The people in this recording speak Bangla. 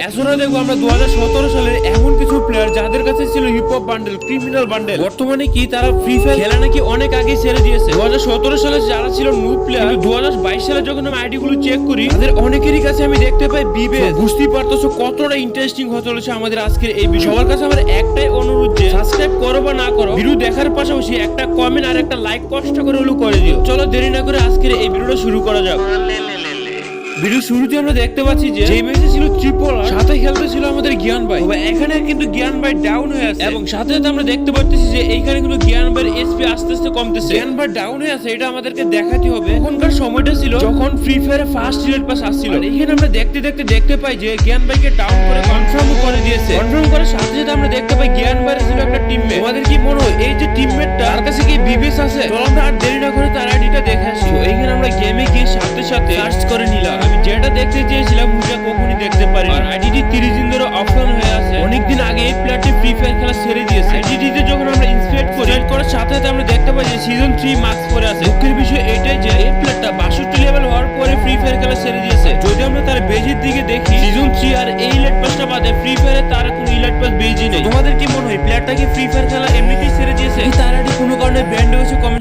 এছাড়া দেখবো আমরা 2017 সালের এমন কিছু প্লেয়ার যাদের কাছে ছিল hip hop bundle, criminal bundle, বর্তমানে কি তারা ফ্রি ফায়ার খেলা নাকি অনেক আগে ছেড়ে দিয়েছে। 2017 সালে যারা ছিল নুব প্লেয়ার, 2022 সালে যখন আমি আইডি গুলো চেক করি তাদের অনেকেরই কাছে আমি দেখতে পাই বিবেক। বুঝতেই পারতেছো কতটা ইন্টারেস্টিং হতে চলেছে আমাদের আজকের এই ভিডিও। সবার কাছে আমার একটাই অনুরোধ যে সাবস্ক্রাইব করো বা না করো, ভিডিও দেখার পাশাপাশি একটা কমেন্ট আর একটা লাইক কষ্ট করে হলেও করে দিও। চলো দেরি না করে আজকের এই ভিডিওটা শুরু করা যাক। ভিডিও শুরুতে আমরা দেখতে পাচ্ছি যে এই ম্যাচে ছিল ট্রিপল আর সাথে খেলতে ছিল আমাদের জ্ঞান ভাই। এখানে কিন্তু জ্ঞান ভাই ডাউন হয়ে আছে এবং সাথে সাথে আমরা দেখতে পাচ্ছি যে এইখানে কিন্তু জ্ঞান ভাইয়ের এসপি আস্তে আস্তে কমতেছে। জ্ঞান ভাই ডাউন হয়ে আছে, এটা আমাদেরকে দেখাতে হবে। এখনকার সময়টা ছিল যখন ফ্রি ফায়ারে ফার্স্ট রিলেট পাস আসছিল। এখানে আমরা দেখতে পাই যে জ্ঞান ভাইকে ডাউন করে কনফার্ম করে দিয়েছে। কনফার্ম করার সাথে সাথে আমরা দেখতে পাই জ্ঞান ভাইয়ের ছিল একটা টিমমেট। তোমাদের কি মনে হয় এই যে টিমমেটটা তার কাছে কি বিবেস আছে? চলো আমরা আর দেরি না করে তার আইডিটা দেখে আসি। এইখানে আমরা গেমে গিয়ে সাথে সাথে সার্চ করে নিলাম। আমি যেটা দেখতে চেয়েছিলাম ওটা কখনই দেখতে পারি। আর আইডিটি 30 দিন ধরে অফলাইন হয়ে আছে। অনেকদিন আগে এই প্লেয়ারটি ফ্রি ফায়ার খেলা ছেড়ে দিয়েছে। আইডিটিতে যখন আমরা ইনস্পেক্ট করার সাথে সাথে আমরা দেখতে পাই যে সিজন 3 মার্কস পরে আছে। দুঃখের বিষয় এটাই যে এই প্লেয়ারটা 62 লেভেল হওয়ার পরে ফ্রি ফায়ার খেলা ছেড়ে দিয়েছে। যদি আমরা তার বেজের দিকে দেখি সিজন 3 আর এই ইলাইট পাসটা বাদে ফ্রি ফায়ারে তার কোনো ইলাইট পাস বেজই নেই। তোমাদের কি মনে হয় প্লেয়ারটা কি ফ্রি ফায়ার খেলা এমনিতেই ছেড়ে দিয়েছে? তার আইডি কোনো কারণে ব্যান্ড হয়েছে? কমেন্ট